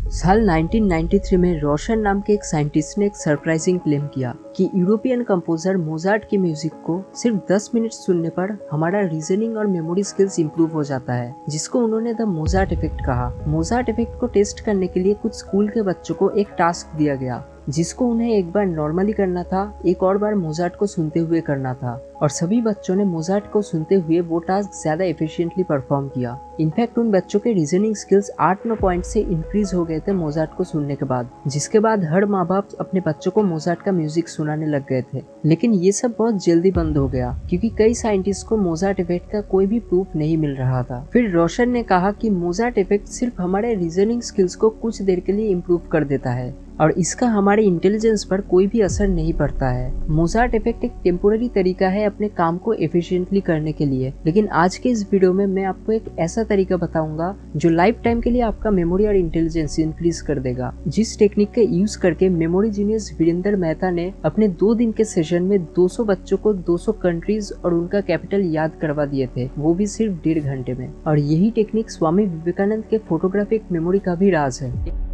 साल 1993 में रोशन नाम के एक साइंटिस्ट ने एक सरप्राइजिंग क्लेम किया कि यूरोपियन कंपोजर मोजार्ट की म्यूजिक को सिर्फ 10 मिनट सुनने पर हमारा रीजनिंग और मेमोरी स्किल्स इंप्रूव हो जाता है, जिसको उन्होंने द मोजार्ट इफेक्ट कहा। मोजार्ट इफेक्ट को टेस्ट करने के लिए कुछ स्कूल के बच्चों को एक टास्क दिया गया, जिसको उन्हें एक बार नॉर्मली करना था, एक और बार मोजार्ट को सुनते हुए करना था, और सभी बच्चों ने मोजार्ट को सुनते हुए वो टास्क ज्यादा एफिशिएंटली परफॉर्म किया। इनफैक्ट उन बच्चों के रीजनिंग स्किल्स 8-9 पॉइंट से इंक्रीज हो गए थे मोजार्ट को सुनने के बाद, जिसके बाद हर माँ बाप अपने बच्चों को मोजार्ट का म्यूजिक सुनाने लग गए थे। लेकिन ये सब बहुत जल्दी बंद हो गया, क्योंकि कई साइंटिस्ट को मोजार्ट इफेक्ट का कोई भी प्रूफ नहीं मिल रहा था। फिर रोशन ने कहा कि मोजार्ट इफेक्ट सिर्फ हमारे रीजनिंग स्किल्स को कुछ देर के लिए इम्प्रूव कर देता है और इसका हमारे इंटेलिजेंस पर कोई भी असर नहीं पड़ता है। मोजार्ट इफेक्ट एक टेम्पोररी तरीका है अपने काम को एफिशिएंटली करने के लिए, लेकिन आज के इस वीडियो में मैं आपको एक ऐसा तरीका बताऊंगा जो लाइफ टाइम के लिए आपका मेमोरी और इंटेलिजेंस इंक्रीज कर देगा। जिस टेक्निक का यूज करके मेमोरी जीनियस वीरेंद्र मेहता ने अपने 2 दिन के सेशन में 200 बच्चों को 200 कंट्रीज और उनका कैपिटल याद करवा दिए थे, वो भी सिर्फ 1.5 घंटे में। और यही टेक्निक स्वामी विवेकानंद के फोटोग्राफिक मेमोरी का भी राज है।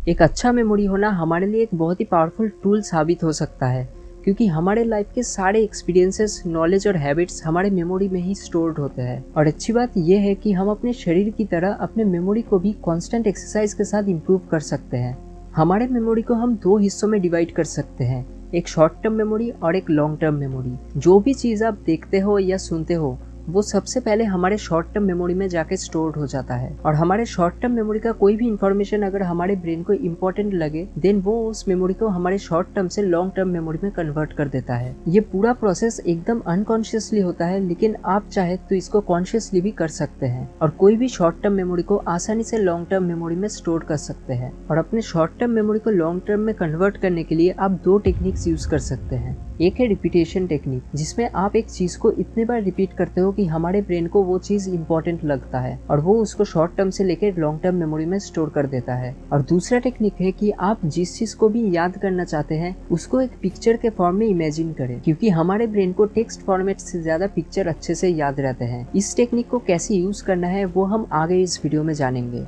एक अच्छा मेमोरी होना हमारे लिए एक बहुत ही पावरफुल टूल साबित हो सकता है, क्योंकि हमारे लाइफ के सारे एक्सपीरियंसेस, नॉलेज और हैबिट्स हमारे मेमोरी में ही स्टोर्ड होते हैं। और अच्छी बात यह है कि हम अपने शरीर की तरह अपने मेमोरी को भी कांस्टेंट एक्सरसाइज के साथ इम्प्रूव कर सकते हैं। हमारे मेमोरी को हम 2 हिस्सों में डिवाइड कर सकते हैं, एक शॉर्ट टर्म मेमोरी और एक लॉन्ग टर्म मेमोरी। जो भी चीज़ आप देखते हो या सुनते हो वो सबसे पहले हमारे शॉर्ट टर्म मेमोरी में जाके स्टोर्ड हो जाता है, और हमारे शॉर्ट टर्म मेमोरी का कोई भी इंफॉर्मेशन अगर हमारे ब्रेन को इम्पोर्टेंट लगे देन वो उस मेमोरी को हमारे शॉर्ट टर्म से लॉन्ग टर्म मेमोरी में कन्वर्ट कर देता है। ये पूरा प्रोसेस एकदम अनकॉन्शियसली होता है, लेकिन आप चाहे तो इसको कॉन्शियसली भी कर सकते हैं और कोई भी शॉर्ट टर्म मेमोरी को आसानी से लॉन्ग टर्म मेमोरी में स्टोर कर सकते हैं। और अपने शॉर्ट टर्म मेमोरी को लॉन्ग टर्म में कन्वर्ट करने के लिए आप 2 टेक्निक्स यूज कर सकते हैं। एक है रिपीटेशन टेक्निक, जिसमें आप एक चीज को इतने बार रिपीट करते हो कि हमारे ब्रेन को वो चीज इंपॉर्टेंट लगता है और वो उसको शॉर्ट टर्म से लेकर लॉन्ग टर्म मेमोरी में स्टोर कर देता है। और दूसरा टेक्निक है कि आप जिस चीज को भी याद करना चाहते हैं उसको एक पिक्चर के फॉर्म में इमेजिन करें, क्योंकि हमारे ब्रेन को टेक्स्ट फॉर्मेट से ज्यादा पिक्चर अच्छे से याद रहते हैं। इस टेक्निक को कैसे यूज करना है वो हम आगे इस वीडियो में जानेंगे।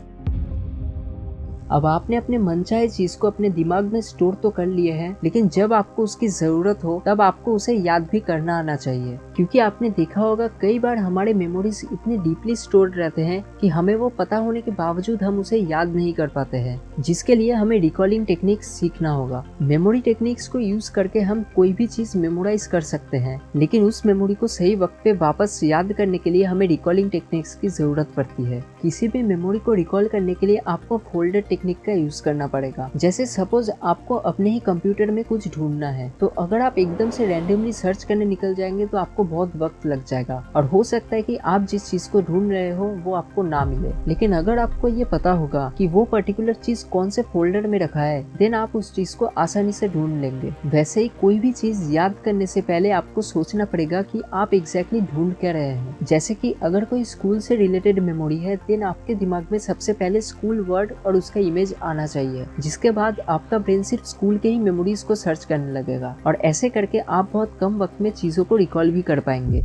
अब आपने अपने मनचाहे चीज को अपने दिमाग में स्टोर तो कर लिए हैं, लेकिन जब आपको उसकी जरूरत हो तब आपको उसे याद भी करना आना चाहिए, क्योंकि आपने देखा होगा कई बार हमारे मेमोरीज इतने डीपली स्टोर्ड रहते हैं कि हमें वो पता होने के बावजूद हम उसे याद नहीं कर पाते हैं, जिसके लिए हमें रिकॉलिंग टेक्निक्स सीखना होगा। मेमोरी टेक्निक्स को यूज करके हम कोई भी चीज मेमोराइज कर सकते हैं, लेकिन उस मेमोरी को सही वक्त पे वापस याद करने के लिए हमें रिकॉलिंग टेक्निक्स की जरूरत पड़ती है। किसी भी मेमोरी को रिकॉल करने के लिए आपको फोल्डर टेक्निक का यूज करना पड़ेगा। जैसे सपोज आपको अपने ही कंप्यूटर में कुछ ढूंढना है, तो अगर आप एकदम से रैंडमली सर्च करने निकल जाएंगे तो आपको बहुत वक्त लग जाएगा और हो सकता है कि आप जिस चीज को ढूंढ रहे हो वो आपको ना मिले। लेकिन अगर आपको ये पता होगा कि वो पर्टिकुलर चीज कौन से फोल्डर में रखा है, देन आप उस चीज को आसानी से ढूंढ लेंगे। वैसे ही कोई भी चीज याद करने से पहले आपको सोचना पड़ेगा कि आप एग्जैक्टली ढूंढ क्या रहे हैं। जैसे कि अगर कोई स्कूल से रिलेटेड मेमोरी है, देन आपके दिमाग में सबसे पहले स्कूल वर्ड और उसका इमेज आना चाहिए, जिसके बाद आपका ब्रेन सिर्फ स्कूल के ही मेमोरीज को सर्च करने लगेगा और ऐसे करके आप बहुत कम वक्त में चीजों को रिकॉल भी कर पाएंगे।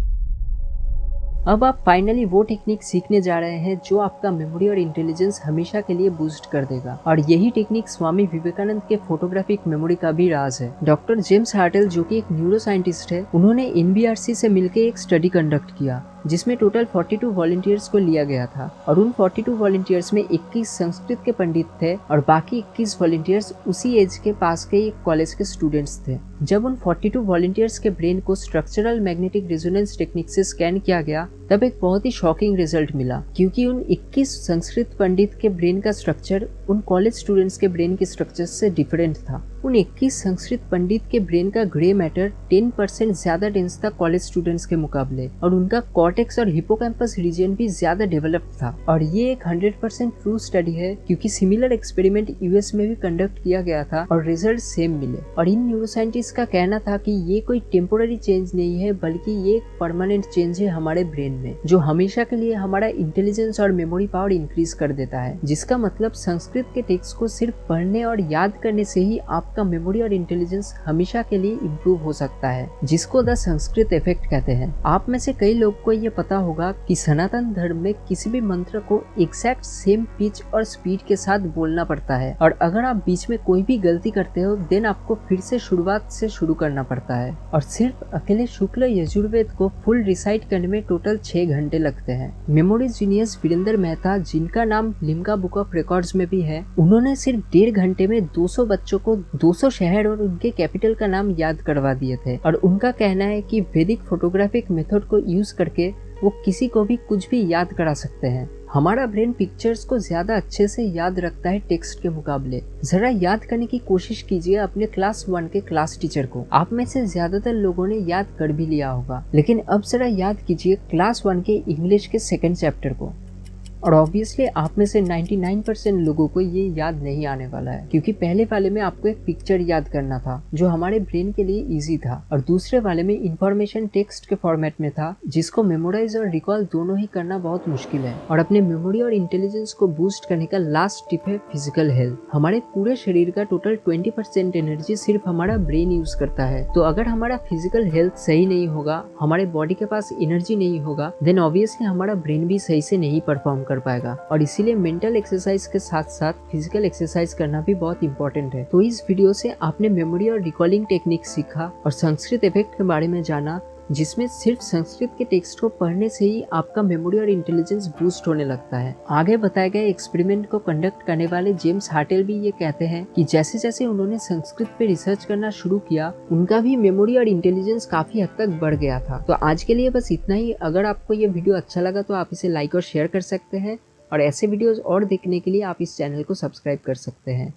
अब आप फाइनली वो टेक्निक सीखने जा रहे हैं जो आपका मेमोरी और इंटेलिजेंस हमेशा के लिए बूस्ट कर देगा, और यही टेक्निक स्वामी विवेकानंद के फोटोग्राफिक मेमोरी का भी राज है। डॉक्टर जेम्स हार्टेल, जो कि एक न्यूरो साइंटिस्ट है, उन्होंने एनबीआरसी से मिलकर एक स्टडी कंडक्ट किया जिसमें टोटल 42 वॉलंटियर्स को लिया गया था, और उन 42 वॉलंटियर्स में 21 संस्कृत के पंडित थे और बाकी 21 वॉलंटियर्स उसी एज के पास के एक कॉलेज के स्टूडेंट्स थे। जब उन 42 वॉलंटियर्स के ब्रेन को स्ट्रक्चरल मैग्नेटिक रेजोनेंस टेक्निक से स्कैन किया गया, तब एक बहुत ही शॉकिंग रिजल्ट मिला, क्योंकि उन 21 संस्कृत पंडित के ब्रेन का स्ट्रक्चर उन कॉलेज स्टूडेंट्स के ब्रेन के स्ट्रक्चर से डिफरेंट था। उन 21 संस्कृत पंडित के ब्रेन का ग्रे मैटर 10% ज्यादा डेंस था कॉलेज स्टूडेंट्स के मुकाबले, और उनका कॉर्टेक्स और हिपोकैम्पस रीजन भी ज्यादा डेवलप्ड था। और ये एक 100% ट्रू स्टडी है, क्योंकि सिमिलर एक्सपेरिमेंट यूएस में भी कंडक्ट किया गया था और रिजल्ट सेम मिले। और इन न्यूरोसाइंटिस्ट का कहना था कि ये कोई टेम्पोररी चेंज नहीं है, बल्कि ये एक परमानेंट चेंज है हमारे ब्रेन में। में, जो हमेशा के लिए हमारा इंटेलिजेंस और मेमोरी पावर इंक्रीज कर देता है। जिसका मतलब संस्कृत के टेक्स्ट को सिर्फ पढ़ने और याद करने से ही आपका मेमोरी और इंटेलिजेंस हमेशा के लिए इम्प्रूव हो सकता है, जिसको द संस्कृत इफेक्ट कहते हैं। आप में से कई लोग को ये पता होगा कि सनातन धर्म में किसी भी मंत्र को एग्जैक्ट सेम पिच और स्पीड के साथ बोलना पड़ता है, और अगर आप बीच में कोई भी गलती करते हो देन आपको फिर से शुरुआत से शुरू करना पड़ता है। और सिर्फ अकेले शुक्ल यजुर्वेद को फुल रिसाइट करने में टोटल 6 घंटे लगते हैं। मेमोरी जीनियस वीरेंद्र मेहता, जिनका नाम लिम्का बुक ऑफ रिकॉर्ड्स में भी है, उन्होंने सिर्फ 1.5 घंटे में 200 बच्चों को 200 शहर और उनके कैपिटल का नाम याद करवा दिए थे। और उनका कहना है कि वैदिक फोटोग्राफिक मेथड को यूज करके वो किसी को भी कुछ भी याद करा सकते हैं। हमारा ब्रेन पिक्चर्स को ज्यादा अच्छे से याद रखता है टेक्स्ट के मुकाबले। जरा याद करने की कोशिश कीजिए अपने क्लास 1 के क्लास टीचर को। आप में से ज्यादातर लोगों ने याद कर भी लिया होगा, लेकिन अब जरा याद कीजिए क्लास 1 के इंग्लिश के 2nd चैप्टर को। और ऑब्वियसली आप में से 99% लोगों को ये याद नहीं आने वाला है, क्योंकि पहले वाले में आपको एक पिक्चर याद करना था जो हमारे ब्रेन के लिए इजी था, और दूसरे वाले में इंफॉर्मेशन टेक्स्ट के फॉर्मेट में था, जिसको मेमोराइज और रिकॉल दोनों ही करना बहुत मुश्किल है। और अपने मेमोरी और इंटेलिजेंस को बूस्ट करने का लास्ट टिप है फिजिकल हेल्थ। हमारे पूरे शरीर का टोटल 20% एनर्जी सिर्फ हमारा ब्रेन यूज करता है। तो अगर हमारा फिजिकल हेल्थ सही नहीं होगा, हमारे बॉडी के पास एनर्जी नहीं होगा, देन ऑब्वियसली हमारा ब्रेन भी सही से नहीं परफॉर्म कर पाएगा। और इसीलिए मेंटल एक्सरसाइज के साथ साथ फिजिकल एक्सरसाइज करना भी बहुत इंपॉर्टेंट है। तो इस वीडियो से आपने मेमोरी और रिकॉलिंग टेक्निक सीखा और संस्कृत इफेक्ट के बारे में जाना, जिसमें सिर्फ संस्कृत के टेक्स्ट को पढ़ने से ही आपका मेमोरी और इंटेलिजेंस बूस्ट होने लगता है। आगे बताए गए एक्सपेरिमेंट को कंडक्ट करने वाले जेम्स हार्टेल भी ये कहते हैं कि जैसे जैसे उन्होंने संस्कृत पे रिसर्च करना शुरू किया, उनका भी मेमोरी और इंटेलिजेंस काफी हद तक बढ़ गया था। तो आज के लिए बस इतना ही। अगर आपको ये वीडियो अच्छा लगा तो आप इसे लाइक और शेयर कर सकते हैं, और ऐसे वीडियोस और देखने के लिए आप इस चैनल को सब्सक्राइब कर सकते हैं।